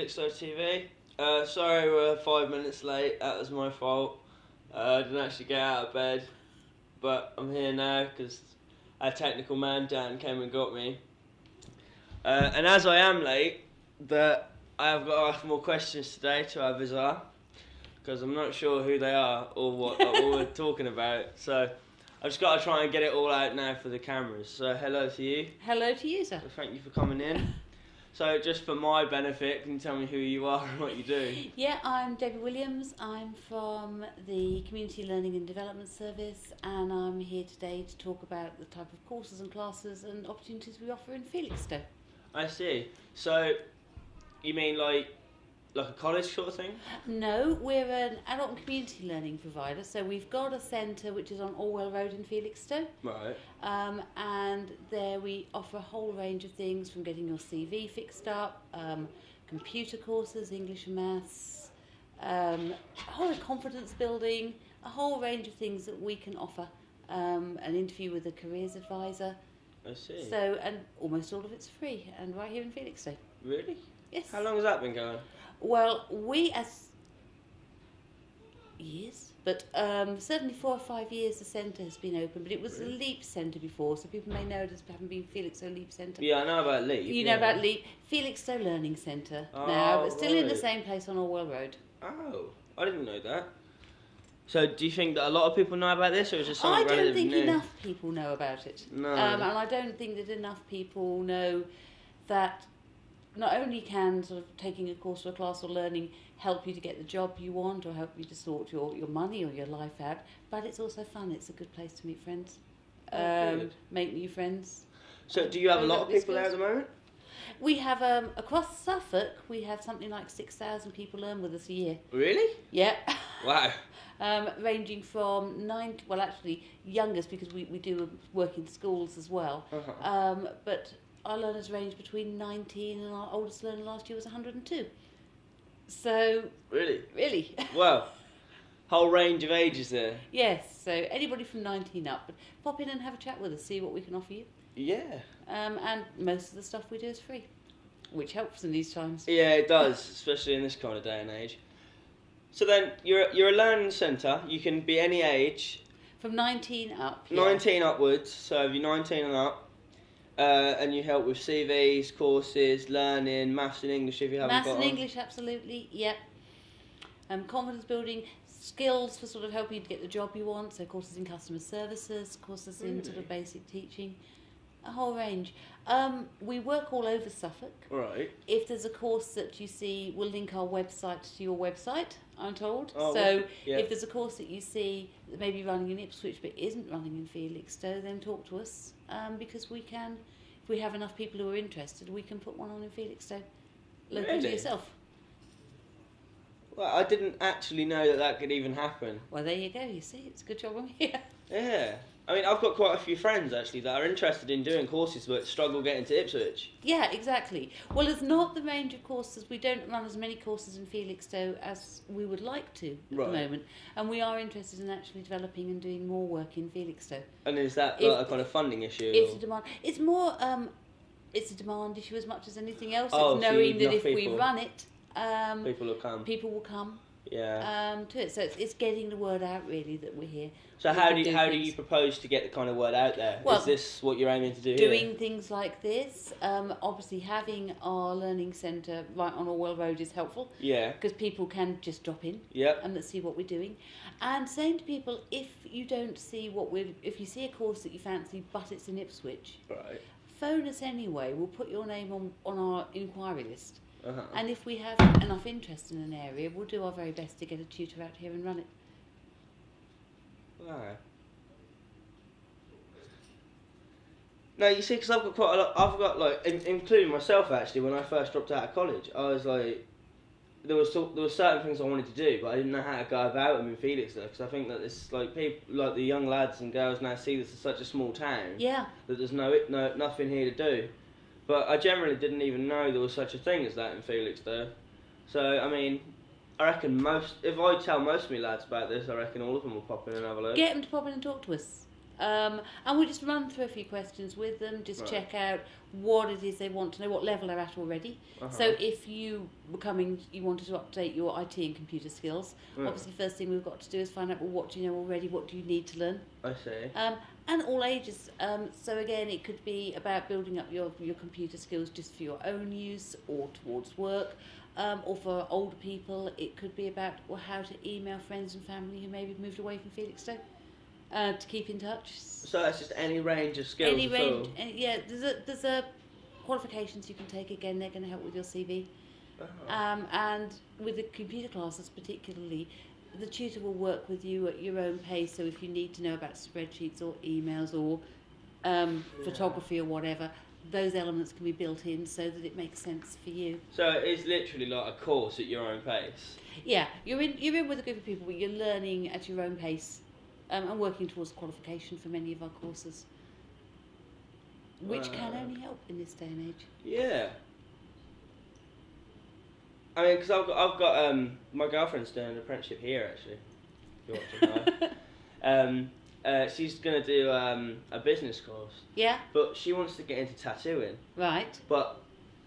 Felixstowe TV. Sorry we're 5 minutes late, that was my fault. I didn't actually get out of bed, but I'm here now because our technical man Dan came and got me. And as I am late, I have got to ask more questions today to our visitor, because I'm not sure who they are or what we're talking about. So I've just got to try and get it all out now for the cameras. So hello to you. Hello to you, sir. So thank you for coming in. So just for my benefit, can you tell me who you are and what you do? Yeah, I'm Debbie Williams. I'm from the Community Learning and Development Service, and I'm here today to talk about the type of courses and classes and opportunities we offer in Felixstowe. I see. So you mean like a college sort of thing? No, we're an adult and community learning provider, so we've got a centre which is on Orwell Road in Felixstowe. Right. And there we offer a whole range of things, from getting your CV fixed up, computer courses, English and maths, a whole confidence building, a whole range of things that we can offer. An interview with a careers advisor. I see. So, and almost all of it's free, and right here in Felixstowe. Really? Yes. How long has that been going? Well, we as years, but certainly 4 or 5 years the centre has been open, but it was Really? the LEAP Centre before, so people may know it as having been Felixstowe LEAP Centre. Yeah, I know about Leap. You know about LEAP, Felixstowe Learning Centre now, but still in the right. same place on Orwell Road. Oh, I didn't know that. So do you think that a lot of people know about this, or is it something I don't relatively think new? enough people know about it. No. And I don't think that enough people know that not only can sort of taking a course or a class or learning help you to get the job you want or help you to sort your money or your life out, but it's also fun. It's a good place to meet friends, Good. make new friends. So do you have a lot of Develop people there at the moment? We have, across Suffolk, we have something like 6,000 people learn with us a year. Really? Yeah. Wow. Ranging from youngest, because we do work in schools as well. Uh-huh. But our learners range between 19 and our oldest learner last year was 102. So, Really? really. Wow. Whole range of ages there. Yes, so anybody from 19 up. But pop in and have a chat with us, see what we can offer you. Yeah. And most of the stuff we do is free, which helps in these times. Yeah, it does, especially in this kind of day and age. So then, you're a learning centre. You can be any age. From 19 up. Yeah. 19 upwards. So if you're 19 and up, and you help with CVs, courses, learning, maths and English if you haven't Maths got and on. English, absolutely, yep. Confidence building, skills for sort of helping you to get the job you want, so courses in customer services, courses in sort of basic teaching, a whole range. We work all over Suffolk. Right. If there's a course that you see, we'll link our website to your website, I'm told. Oh, so yeah. if there's a course that you see that may be running in Ipswich but isn't running in Felixstowe, then talk to us, because we can, if we have enough people who are interested, we can put one on in Felixstowe, local to Really? yourself. Well, I didn't actually know that could even happen. Well, there you go. You see, it's a good job I'm here. Yeah. I mean, I've got quite a few friends actually that are interested in doing courses but struggle getting to Ipswich. Yeah, exactly. Well, it's not the range of courses. We don't run as many courses in Felixstowe as we would like to at the moment, and we are interested in actually developing and doing more work in Felixstowe. And is that like a kind of funding issue? It's a demand. It's more. It's a demand issue as much as anything else. Oh, it's so you knowing need that enough if we people. run it, People will come. people will come. Yeah. To it. So it's getting the word out really that we're here. So We how can do you things. propose to get the kind of word out there? Well, is this what you're aiming to do? Doing here? things like this, obviously having our learning centre right on Orwell Road is helpful. Yeah. Because people can just drop in. Yep. And see what we're doing, and saying to people, if you don't see if you see a course that you fancy but it's in Ipswich, Right. phone us anyway. We'll put your name on our inquiry list. Uh-huh. And if we have enough interest in an area, we'll do our very best to get a tutor out here and run it. Wow. No, you see, because I've got quite a lot. I've got like, including myself actually. When I first dropped out of college, I was like, there were certain things I wanted to do, but I didn't know how to go about them in Felixstowe. Because I think that it's like people, like the young lads and girls now see this as such a small town. Yeah. That there's nothing here to do. But I generally didn't even know there was such a thing as that in Felixstowe. So, I mean, I reckon if I tell most of my lads about this, I reckon all of them will pop in and have a look. Get them to pop in and talk to us. And we'll just run through a few questions with them, just Right. check out what it is they want to know, what level they're at already. So if you wanted to update your IT and computer skills, obviously first thing we've got to do is find out, well, what do you know already, what do you need to learn? I see. And all ages. So again, it could be about building up your computer skills just for your own use or towards work. Or for older people, it could be about how to email friends and family who maybe moved away from Felixstowe to keep in touch. So that's just any range of skills. Any range, yeah. There's a qualifications you can take. Again, they're going to help with your CV. And with the computer classes particularly, the tutor will work with you at your own pace. So if you need to know about spreadsheets or emails or photography or whatever, those elements can be built in so that it makes sense for you. So it's literally like a course at your own pace. Yeah, you're in with a group of people, but you're learning at your own pace and working towards qualification for many of our courses, which can only help in this day and age. Yeah. I mean, because I've got my girlfriend's doing an apprenticeship here actually. If you're watching her. She's going to do a business course. Yeah. But she wants to get into tattooing. Right. But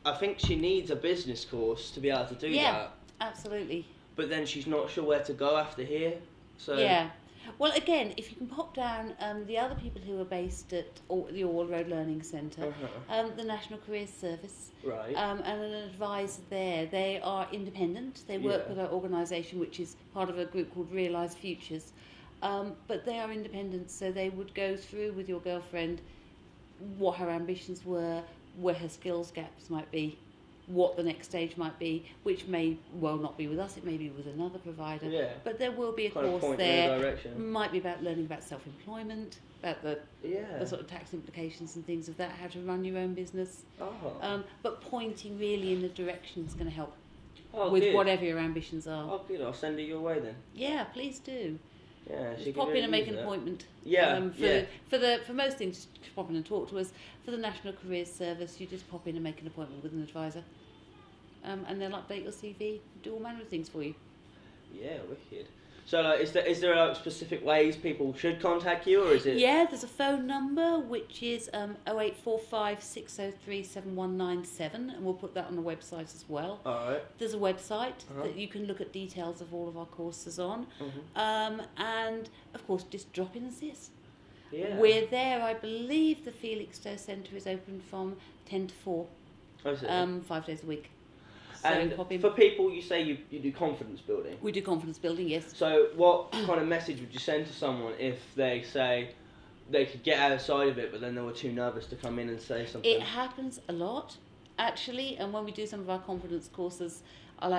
I think she needs a business course to be able to do that. Yeah, absolutely. But then she's not sure where to go after here. So yeah. Well, again, if you can pop down, the other people who are based at the All Road Learning Centre, the National Careers Service, right, and an advisor there. They are independent. They work with our organisation, which is part of a group called Realise Futures. But they are independent, so they would go through with your girlfriend what her ambitions were, where her skills gaps might be, what the next stage might be, which may well not be with us, it may be with another provider. Yeah. But there will be a kind course of point there. in a direction. Might be about learning about self-employment, about the sort of tax implications and things of that, how to run your own business. But pointing really in the direction is going to help with whatever your ambitions are. Oh, good. I'll send it your way then. Yeah, please do. Yeah, just pop in and make an appointment. For most things, just pop in and talk to us. For the National Careers Service, you just pop in and make an appointment with an advisor, and they'll update your CV, do all manner of things for you. Yeah, wicked. So, like, is there like specific ways people should contact you, or is it? Yeah, there's a phone number which is 0845 603 7197, and we'll put that on the website as well. All right. There's a website that you can look at details of all of our courses on, and of course, just drop in and see us. Yeah. We're there. I believe the Felixstowe Centre is open from 10 to 4, 5 days a week. So and for people, you say you do confidence building. We do confidence building, yes. So what kind of message would you send to someone if they say they could get outside of it, but then they were too nervous to come in and say something? It happens a lot, actually, and when we do some of our confidence courses, we'll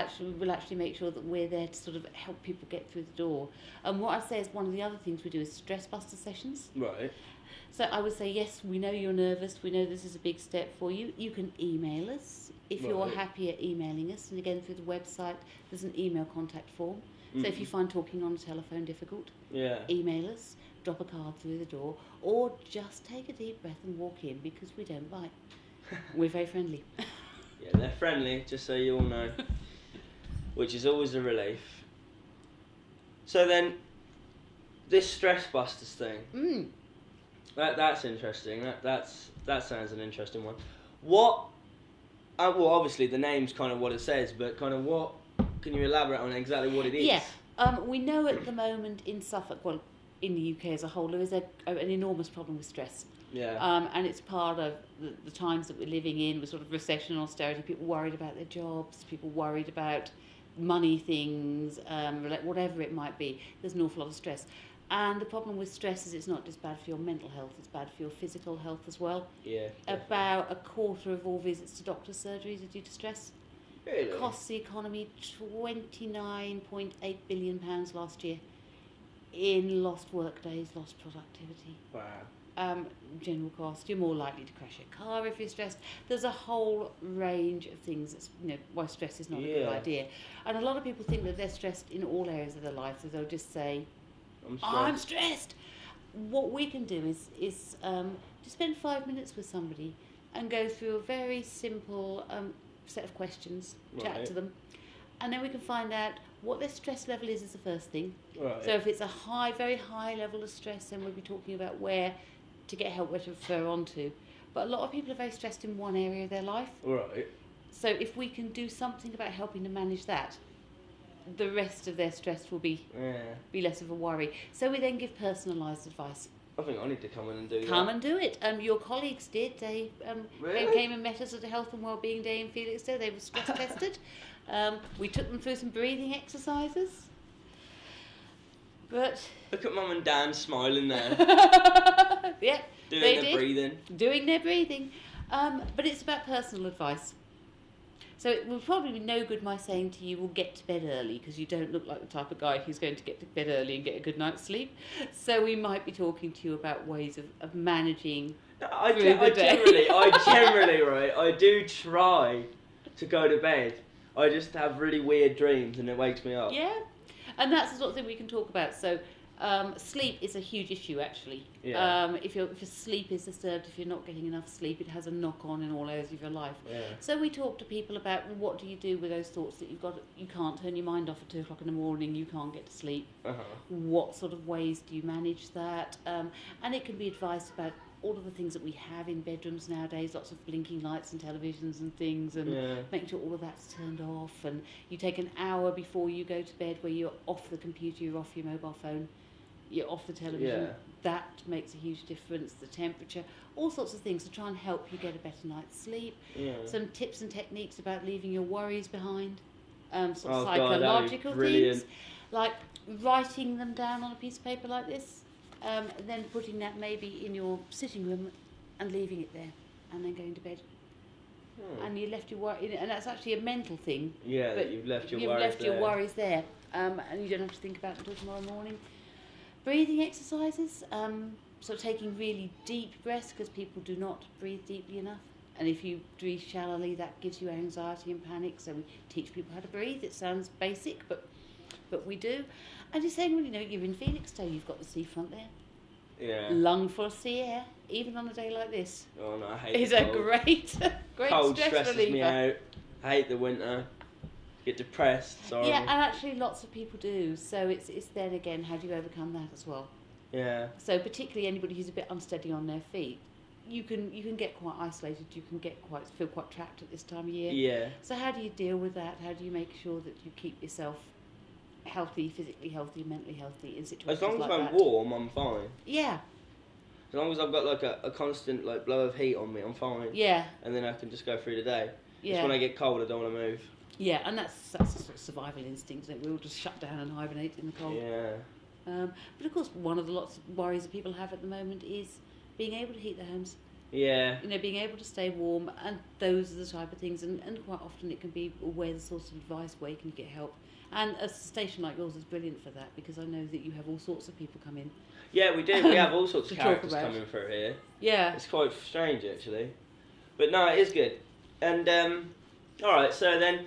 actually make sure that we're there to sort of help people get through the door. And what I say is one of the other things we do is stress buster sessions. Right. So I would say, yes, we know you're nervous, we know this is a big step for you. You can email us if you're happy at emailing us. And again, through the website, there's an email contact form. So if you find talking on the telephone difficult, email us, drop a card through the door, or just take a deep breath and walk in, because we don't bite. We're very friendly. Yeah, they're friendly, just so you all know, which is always a relief. So then, this stress busters thing, that's interesting. That sounds an interesting one. What? Well, obviously the name's kind of what it says, but kind of what? Can you elaborate on exactly what it is? Yeah, we know at the moment in Suffolk, well, in the UK as a whole, there is an enormous problem with stress. Yeah. And it's part of the times that we're living in, with sort of recession and austerity. People worried about their jobs, people worried about money things, whatever it might be. There's an awful lot of stress. And the problem with stress is it's not just bad for your mental health, it's bad for your physical health as well. Yeah. About a quarter of all visits to doctor's surgeries are due to stress. Really? Costs the economy £29.8 billion last year in lost work days, lost productivity. Wow. General cost, you're more likely to crash your car if you're stressed. There's a whole range of things that's, why stress is not a good idea. And a lot of people think that they're stressed in all areas of their life, so they'll just say, I'm stressed. What we can do is to spend 5 minutes with somebody and go through a very simple set of questions, chat to them, and then we can find out what their stress level is the first thing. Right. So if it's a high, very high level of stress, then we'll be talking about where to get help, where to refer on to. But a lot of people are very stressed in one area of their life. Right. So if we can do something about helping them manage that, the rest of their stress will be less of a worry. So we then give personalised advice. I think I need to come in and do that. Come and do it. Your colleagues did. They Really? came and met us at the Health and Wellbeing Day in Felixstowe. They were stress tested. We took them through some breathing exercises. But Look at Mum and Dan smiling there. yeah, Doing they their did. breathing. Doing their breathing. But it's about personal advice. So it will probably be no good my saying to you, we'll get to bed early, because you don't look like the type of guy who's going to get to bed early and get a good night's sleep. So we might be talking to you about ways of managing I generally, right, I do try to go to bed. I just have really weird dreams and it wakes me up. Yeah, and that's the sort of thing we can talk about. So sleep is a huge issue, actually. Yeah. If your sleep is disturbed, if you're not getting enough sleep, it has a knock-on in all areas of your life. Yeah. So we talk to people about what do you do with those thoughts that you can't turn your mind off at 2 o'clock in the morning, you can't get to sleep. Uh-huh. What sort of ways do you manage that? And it can be advice about all of the things that we have in bedrooms nowadays, lots of blinking lights and televisions and things, and making sure all of that's turned off. And you take an hour before you go to bed where you're off the computer, you're off your mobile phone, you're off the television. Yeah. That makes a huge difference. The temperature, all sorts of things to try and help you get a better night's sleep. Yeah. Some tips and techniques about leaving your worries behind. Sort of God, psychological that'd be things, like writing them down on a piece of paper like this, then putting that maybe in your sitting room and leaving it there, and then going to bed. And you left your worry, and that's actually a mental thing. Yeah, but you've left your you've worries left there. your worries there, and you don't have to think about them until tomorrow morning. Breathing exercises, so taking really deep breaths, because people do not breathe deeply enough. And if you breathe shallowly, that gives you anxiety and panic. So we teach people how to breathe. It sounds basic, but we do. And you're saying, well, you know, you're in Felixstowe, you've got the seafront there. Yeah. Lung full of sea air, even on a day like this. Oh no, I hate Is the a cold. great Cold stress stresses reliever. me out. I hate the winter. Get depressed. Sorry. Yeah, and actually lots of people do. So it's then again, how do you overcome that as well? Yeah. So particularly anybody who's a bit unsteady on their feet, you can get quite isolated. You can feel quite trapped at this time of year. Yeah. So how do you deal with that? How do you make sure that you keep yourself healthy, physically healthy, mentally healthy in situations As long as like I'm that? warm, I'm fine. Yeah. As long as I've got like a constant like blow of heat on me, I'm fine. Yeah. And then I can just go through the day. Yeah. It's when I get cold, I don't want to move. Yeah, and that's a sort of survival instinct, isn't it? We all just shut down and hibernate in the cold. Yeah. But of course, one of the lots of worries that people have at the moment is being able to heat their homes. Yeah. You know, being able to stay warm, and those are the type of things. And quite often it can be where the source of advice where you can get help. And a station like yours is brilliant for that, because I know that you have all sorts of people come in. Yeah, we do. We have all sorts of To talk characters about. coming through here. Yeah. It's quite strange, actually. But no, it is good. And, alright, so then,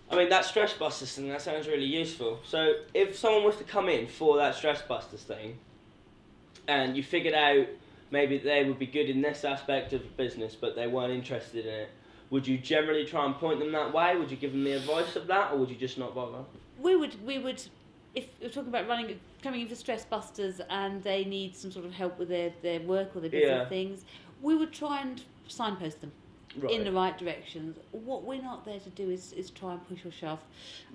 I mean, that Stress Busters thing, that sounds really useful. So, if someone was to come in for that Stress Busters thing, and you figured out maybe they would be good in this aspect of the business, but they weren't interested in it, would you generally try and point them that way? Would you give them the advice of that, or would you just not bother? We would, if we're talking about coming in for Stress Busters and they need some sort of help with their work or their business things, we would try and signpost them in the right directions. What we're not there to do is try and push or shove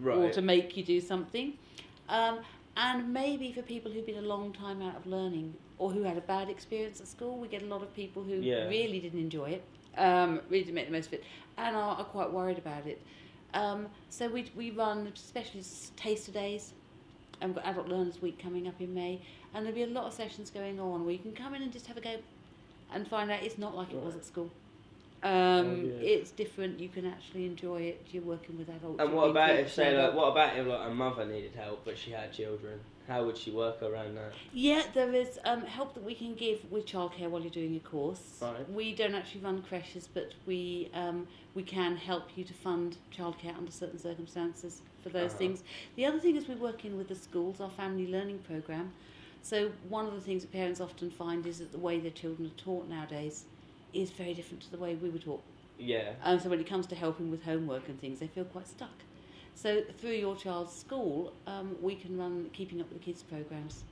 or to make you do something. And maybe for people who've been a long time out of learning or who had a bad experience at school, we get a lot of people who really didn't enjoy it, really didn't make the most of it, and are quite worried about it. So we run specialist taster days, and we've got Adult Learners Week coming up in May, and there'll be a lot of sessions going on where you can come in and just have a go and find out it's not like it was at school. It's different. You can actually enjoy it. You're working with adults. And what about if a mother needed help but she had children? How would she work around that? Yeah, there is help that we can give with childcare while you're doing your course. Right. We don't actually run creches, but we can help you to fund childcare under certain circumstances for those things. The other thing is we work in with the schools, our family learning programme. So one of the things that parents often find is that the way their children are taught nowadays is very different to the way we were taught. Yeah. So when it comes to helping with homework and things, they feel quite stuck. So through your child's school, we can run Keeping Up with the Kids programs.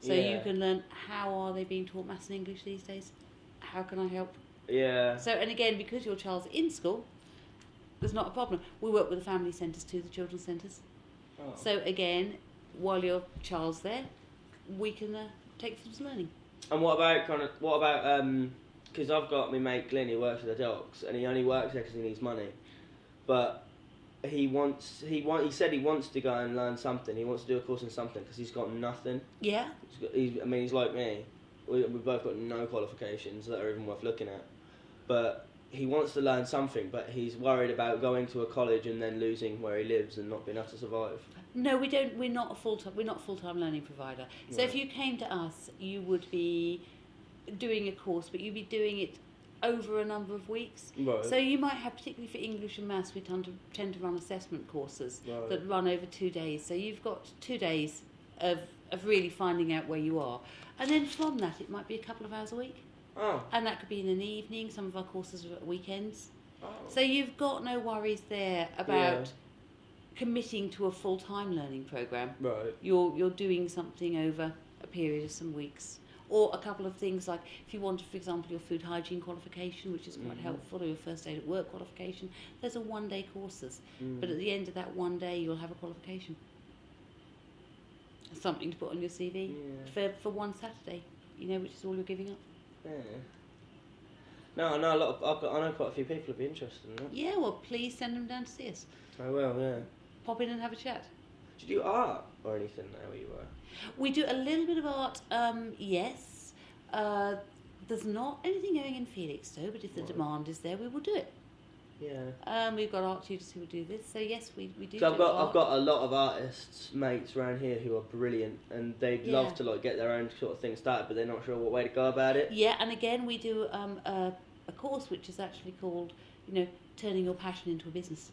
So Yeah. you can learn how are they being taught maths and English these days? How can I help? Yeah. So, and again, because your child's in school, there's not a problem. We work with the family centres too, the children's centres. Oh. So again, while your child's there, we can take them to learning. And what about because I've got my mate Glenn who works with the dogs, and he only works there because he needs money, but he said he wants to go and learn something. He wants to do a course in something because he's got nothing. Yeah. He's like me. We've both got no qualifications that are even worth looking at, but he wants to learn something, but he's worried about going to a college and then losing where he lives and not being able to survive. No, we don't. We're not a full-time learning provider. So Right. if you came to us, you would be doing a course, but you'd be doing it over a number of weeks. Right. So you might have, particularly for English and Maths, we tend to run assessment courses Right. that run over 2 days. So you've got 2 days of really finding out where you are, and then from that it might be a couple of hours a week, Oh. and that could be in an evening. Some of our courses are at weekends. Oh. So you've got no worries there about committing to a full-time learning program. Right. You're doing something over a period of some weeks, or a couple of things like if you wanted, for example, your food hygiene qualification, which is quite helpful, or your first aid at work qualification. Those are 1-day courses, but at the end of that 1 day, you'll have a qualification, something to put on your CV for one Saturday. Which is all you're giving up. Yeah. No, I know I know quite a few people would be interested in that. Yeah, well, please send them down to see us. I will, yeah. Pop in and have a chat. Did you do art or anything there where you were? We do a little bit of art, yes. There's not anything going in Felix though, but if the demand is there, we will do it. Yeah. We've got art tutors who will do this, so yes, we do. So I've got a lot of artists mates around here who are brilliant, and they'd love to get their own sort of thing started, but they're not sure what way to go about it. Yeah, and again, we do a course which is actually called, turning your passion into a business,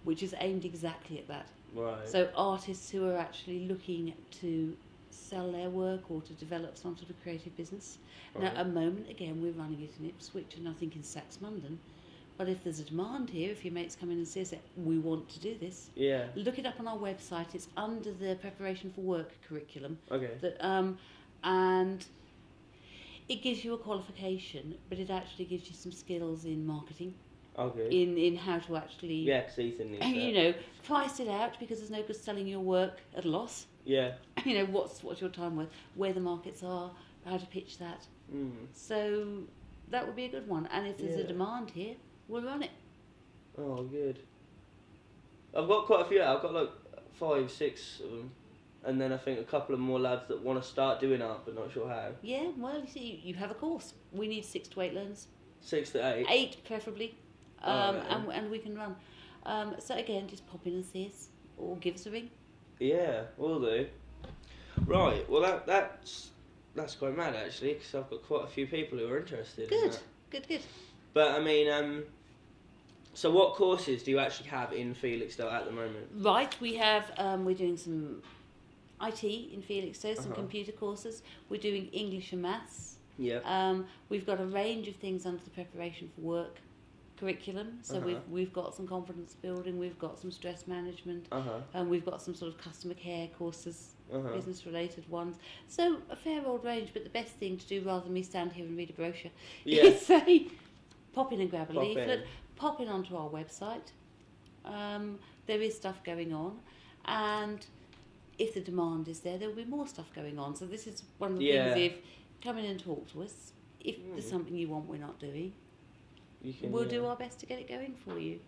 which is aimed exactly at that. Right. So artists who are actually looking to sell their work or to develop some sort of creative business. Right. Now, at the moment, again, we're running it in Ipswich and I think in Saxmundham. But if there's a demand here, if your mates come in and say, we want to do this, look it up on our website. It's under the Preparation for Work curriculum. Okay. And it gives you a qualification, but it actually gives you some skills in marketing. Okay. In how to actually, because Ethan needs price it out, because there's no good selling your work at a loss. Yeah. What's your time worth, where the markets are, how to pitch that. So that would be a good one. And if there's a demand here, we'll run it. Oh, good. I've got quite a few. I've got like 5, 6 of them, and then I think a couple of more lads that want to start doing art but not sure how. Yeah, well, you see, you have a course. We need 6 to 8 learners. 6 to 8. 8 preferably, and we can run. So again, just pop in and see us, or give us a ring. Yeah, will do. Right. Well, that's quite mad actually, because I've got quite a few people who are interested. In that. Good. But I mean, so what courses do you actually have in Felixstowe at the moment? Right, we have. We're doing some IT in Felixstowe, some computer courses. We're doing English and Maths. Yeah. We've got a range of things under the Preparation for Work curriculum. So we've got some confidence building. We've got some stress management. And we've got some sort of customer care courses. Business related ones, so a fair old range. But the best thing to do, rather than me stand here and read a brochure, is say pop in and grab a leaflet, pop in onto our website. There is stuff going on, and if the demand is there will be more stuff going on. So this is one of the things, if come in and talk to us, if there's something you want we're not doing, we'll do our best to get it going for you.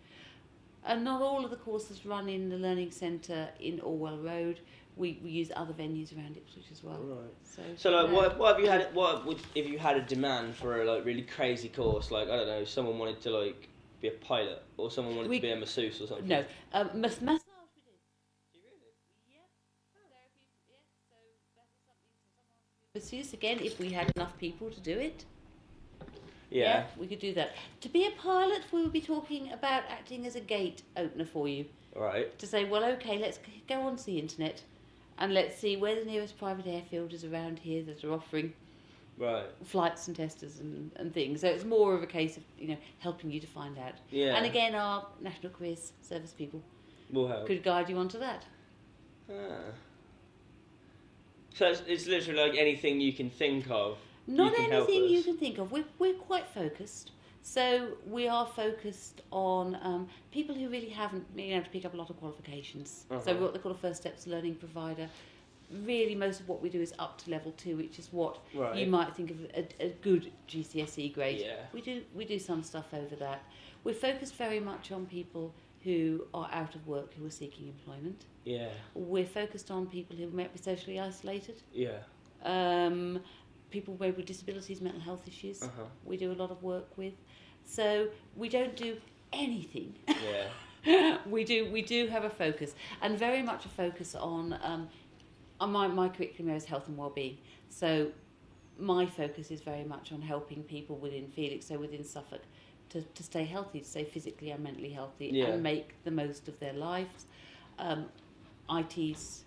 And not all of the courses run in the Learning Centre in Orwell Road. We use other venues around Ipswich as well. Right. So like, what have you had? What would if you had a demand for a really crazy course? Like, I don't know, someone wanted to be a pilot, or someone wanted to be a masseuse or something. No, massage we do. Do you really? Yeah. Therapy. Yeah. So that is something. Masseuse again, if we had enough people to do it. Yeah, we could do that. To be a pilot, we would be talking about acting as a gate opener for you. Right. To say, well, okay, let's go onto the internet and let's see where the nearest private airfield is around here that are offering flights and testers and things. So it's more of a case of helping you to find out. Yeah. And again, our National Careers Service people will help. could guide you onto that. Ah. So it's literally like anything you can think of. Not you can help anything us. you can think of. We're quite focused. So we are focused on people who really haven't been able to pick up a lot of qualifications. So we're what they call a first steps learning provider. Really, most of what we do is up to level 2, which is what you might think of a good GCSE grade. Yeah. We do some stuff over that. We're focused very much on people who are out of work, who are seeking employment. Yeah. We're focused on people who might be socially isolated. Yeah. People with disabilities, mental health issues. We do a lot of work with. So we don't do anything. Yeah. we do have a focus, and very much a focus on my curriculum is health and well-being. So my focus is very much on helping people within FLX, so within Suffolk, to stay healthy, to stay physically and mentally healthy, and make the most of their lives. IT's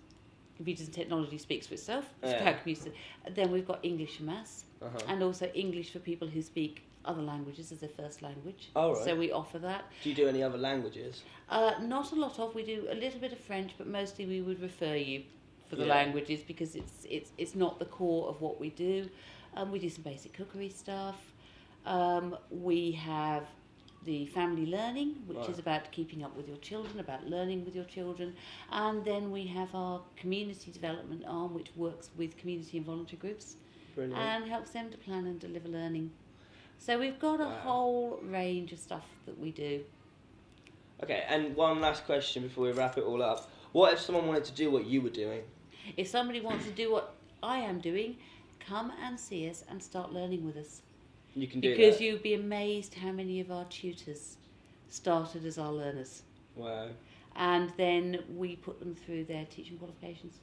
computers and technology speaks for itself. Then we've got English and maths, and also English for people who speak other languages as their first language. Oh, right. So we offer that. Do you do any other languages? Not a lot of. We do a little bit of French, but mostly we would refer you for the languages because it's not the core of what we do. We do some basic cookery stuff. We have the family learning, which is about keeping up with your children, about learning with your children. And then we have our community development arm, which works with community and voluntary groups. Brilliant. And helps them to plan and deliver learning. So we've got a whole range of stuff that we do. Okay, and one last question before we wrap it all up. What if someone wanted to do what you were doing? If somebody wants to do what I am doing, come and see us and start learning with us. You can do that. Because you'd be amazed how many of our tutors started as our learners. Wow. And then we put them through their teaching qualifications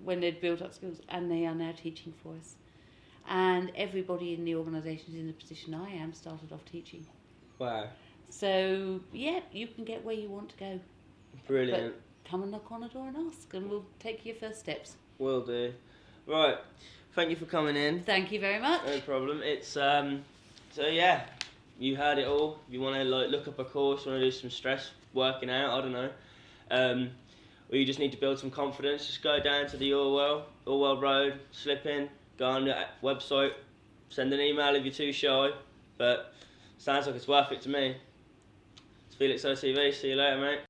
when they'd built up skills, and they are now teaching for us. And everybody in the organisation who's in the position I am started off teaching. Wow. So, yeah, you can get where you want to go. Brilliant. But come and knock on a door and ask, and we'll take your first steps. Will do. Right. Thank you for coming in. Thank you very much. No problem. It's so yeah, you heard it all. If you want to look up a course, want to do some stress working out, I don't know, or you just need to build some confidence, just go down to the Orwell Road, slip in, go on the website, send an email if you're too shy. But sounds like it's worth it to me. It's Felix OTV. See you later, mate.